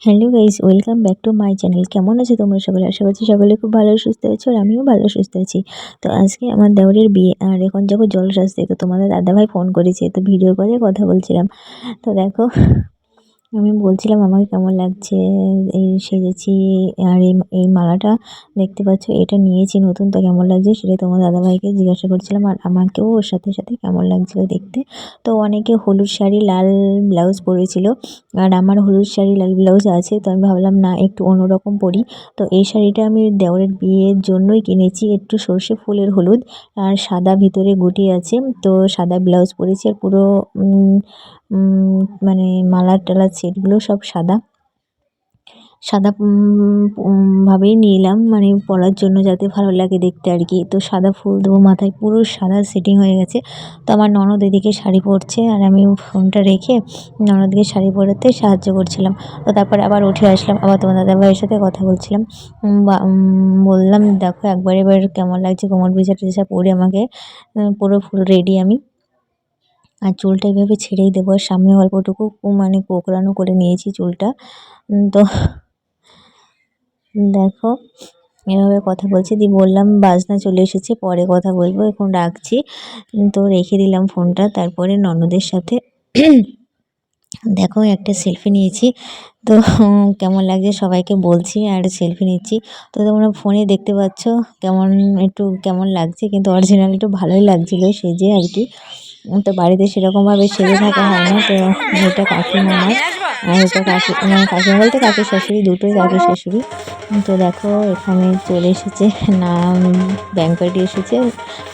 Hello guys, welcome back to my channel. কেমন আছো তোমরা সকলে? আশা করছি সকলে খুব ভালো সুস্থ আছো, আর আমিও ভালো সুস্থ আছি। তো আজকে আমার দেওরের বিয়ে, আর এখন যাবো জল সাজতে। তো তোমাদের দাদাভাই ফোন করেছে, তো ভিডিও করে কথা বলছিলাম। তো দেখো, আমি বলছিলাম আমাকে কেমন লাগছে, এই সেজেছি। আর এই মালাটা দেখতে পাচ্ছ, এটা নিয়েছি নতুন। তো কেমন লাগছে সেটা তোমার দাদাভাইকে জিজ্ঞাসা করছিলাম, আর আমাকেও ওর সাথে সাথে কেমন লাগছিল দেখতে। তো অনেকে হলুদ শাড়ি লাল ব্লাউজ পরেছিল, আর আমার হলুদ শাড়ি লাল ব্লাউজ আছে। তো আমি ভাবলাম না, একটু অন্যরকম পরি। তো এই শাড়িটা আমি দেওরের বিয়ের জন্যই কিনেছি, একটু সর্ষে ফুলের হলুদ আর সাদা ভিতরে গুটি আছে। তো সাদা ব্লাউজ পরেছি, আর পুরো মানে মালা টালা সেটগুলো সব সাদা সাদা ভাবেই নিলাম, মানে পরার জন্য যাতে ভালো লাগে দেখতে আর কি। তো সাদা ফুল দেবো মাথায়, পুরো সাদা সেটিং হয়ে গেছে। তো আমার ননদ এদিকে শাড়ি পরছে, আর আমি ফোনটা রেখে ননদকে শাড়ি পরাতে সাহায্য করছিলাম। তো তারপরে আবার উঠে আসলাম, আবার তোমার দাদাভাইয়ের সাথে কথা বলছিলাম। বললাম দেখো একবার এবার কেমন লাগছে, কোমর ভিজা টিজা পরে আমাকে পুরো ফুল রেডি আমি। আর চুলটা এইভাবে ছেড়েই দেবো, আর সামনে অল্পটুকু মানে কোঁকড়ানো করে নিয়েছি চুলটা। তো দেখো, এভাবে কথা বলছি, দিয়ে বললাম বাজনা চলে এসেছে, পরে কথা বলবো, এখন রাখছি। তো রেখে দিলাম ফোনটা। তারপরে ননদের সাথে দেখো একটা সেলফি নিয়েছি। তো কেমন লাগছে সবাইকে বলছি, আর সেলফি নিচ্ছি। তো তোমরা ফোনে দেখতে পাচ্ছ কেমন, একটু কেমন লাগছে, কিন্তু অরিজিনাল একটু ভালোই লাগছিলো সেজে আর কি। তো বাড়িতে সেরকমভাবে সেজে থাকা হয় না। তো এটা কাকিমা আমার, আর এটা মানে কাকিমা বলতে কাকি শাশুড়ি, দুটোই কাকি শাশুড়ি। তো দেখো এখানে চলে এসেছে না, ব্যাংক পার্টি এসেছে।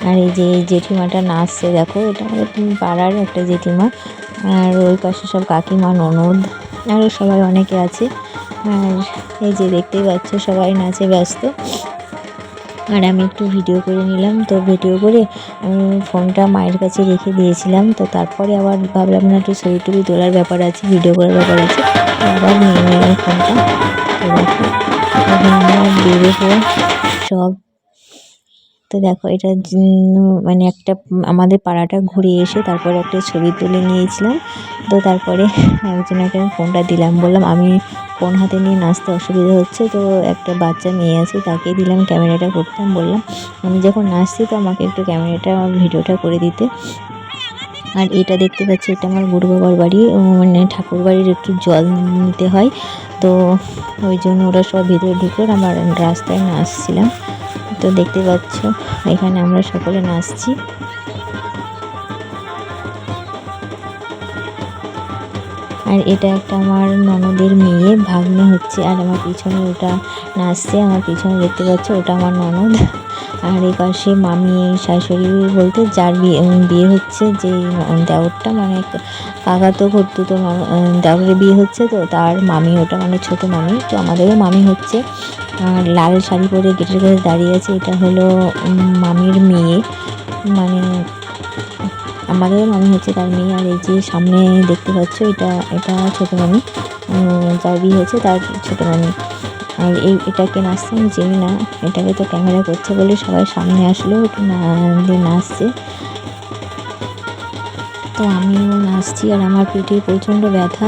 আর এই যে জেঠিমাটা নাচছে, দেখো এটা আমাদের পাড়ার একটা জেঠিমা। আর ওই পাশে সব কাকিমা, ননদ, আরও সবাই অনেকে আছে। আর এই যে দেখতেই পাচ্ছ সবাই নাচে ব্যস্ত, আর আমি একটু ভিডিও করে নিলাম। তো ভিডিও করে আমি ফোনটা মায়ের কাছে রেখে দিয়েছিলাম। তো তারপরে আবার ভাবলাম না, একটু ছবি টবি তোলার ব্যাপার আছে, ভিডিও করার ব্যাপার আছে, আবার নিয়ে নিলাম ফোনটা। তো দেখো এখন আমরা বেরোবো সব। তো দেখো এটা মানে একটা আমাদের পাড়াটা ঘুরে এসে তারপরে একটা ছবি তুলে নিয়েছিলাম। তো তারপরে একজনকে ফোনটা দিলাম, বললাম আমি ফোন হাতে নিয়ে নাচতে অসুবিধা হচ্ছে। তো একটা বাচ্চা মেয়ে আছে, তাকে দিলাম ক্যামেরাটা করতে। বললাম আমি যখন নাচছি তো আমাকে একটু ক্যামেরাটা ভিডিওটা করে দিতে। আর এটা দেখতে পাচ্ছি, এটা আমার গুরু বাবার বাড়ি, মানে ঠাকুর বাড়ির একটু জল নিতে হয়। তো ওই জন্য ওরা সব ভিতরে ঢুকে, আমার রাস্তায় নাচছিলাম। তো দেখতে পাচ্ছ এখানে আমরা সকলে নাচছি। আর এটা একটা আমার ননদের মেয়ে, ভাগ্নে হচ্ছে। আর আমার পিছনে ওটা নাচছে, আমার পিছনে দেখতে পাচ্ছ ওটা আমার ননদ। আর এই পাশে মামি শাশুড়ি বলতে যার বিয়ে হচ্ছে, যে দেওরটা মানে কাকা তো ঘুরতো, তো দেওরের বিয়ে হচ্ছে, তো তার মামি ওটা, মানে ছোট মামি। তো আমাদেরও মামি হচ্ছে। আর লাল শাড়ি পরে গেটের কাছে দাঁড়িয়ে আছে, এটা হলো মামির মেয়ে, মানে আমাদেরও মামি হচ্ছে তার মেয়ে। আর এই যে সামনে দেখতে পাচ্ছ এটা এটা ছোটো মামি, যার বিয়ে হয়েছে তার ছোটো মামি। আর এটাকে নাচতে আমি চিনি না, এটাকে তো ক্যামেরা করছে বলে সবাই সামনে আসলো, ওটা দিয়ে নাচছে। তো আমিও নাচছি, আর আমার পেটে প্রচণ্ড ব্যথা,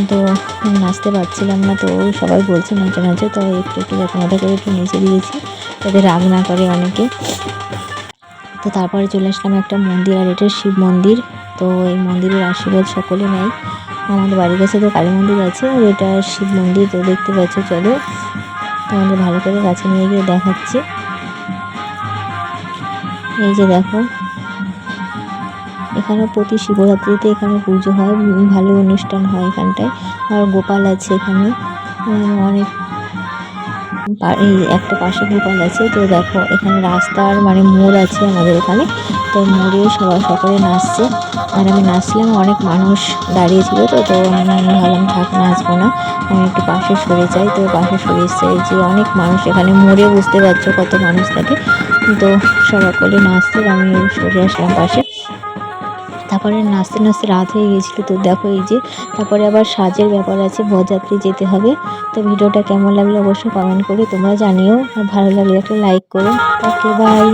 তো নাচতে পারছিলাম না। তো সবাই বলছে নাচে নাচে, তো একটু একটু ব্যথা করে একটু নেচে দিয়েছি, তাদের রাগ না করে অনেকে। তো তারপরে চলে আসলাম একটা মন্দির, আর এটা শিব মন্দির। তো এই মন্দিরের আশীর্বাদ সকলে নেয়। আমাদের বাড়ির কাছে তো কালী মন্দির আছে, আর এটা শিব মন্দির। তো দেখতে পাচ্ছ, চলো তোমাদের ভালো করে কাছে নিয়ে গিয়ে দেখাচ্ছি। এই যে দেখো, এখানে প্রতি শিবরাত্রিতে এখানে পুজো হয়, ভালো অনুষ্ঠান হয় এখানটায়। আর গোপাল আছে এখানে অনেক, এই একটা পাশে গোপাল আছে। তো দেখো এখানে রাস্তার মানে মোড় আছে আমাদের এখানে, তো মোড়ে সবাই সকলে নাচছে। আর আমি নাচছিলাম, অনেক মানুষ দাঁড়িয়েছিল। তো আমি ভাবলাম থাক, নাচবো না, আমি একটু পাশে সরে যাই। তো পাশে সরে এসে যে অনেক মানুষ এখানে মোড়ে, বুঝতে পারছো কত মানুষ থাকে। তো সকলে নাচছে, আমি সরে আসলাম পাশে। তারপরে নাচতে নাচতে রাত হয়ে গিয়েছিলো। তো দেখো এই যে তারপরে আবার সাজের ব্যাপার আছে, বরযাত্রী যেতে হবে। তো ভিডিওটা কেমন লাগলো অবশ্যই কমেন্ট করে তোমরা জানিও, আর ভালো লাগলে একটা লাইক করো। ওকে, বাই।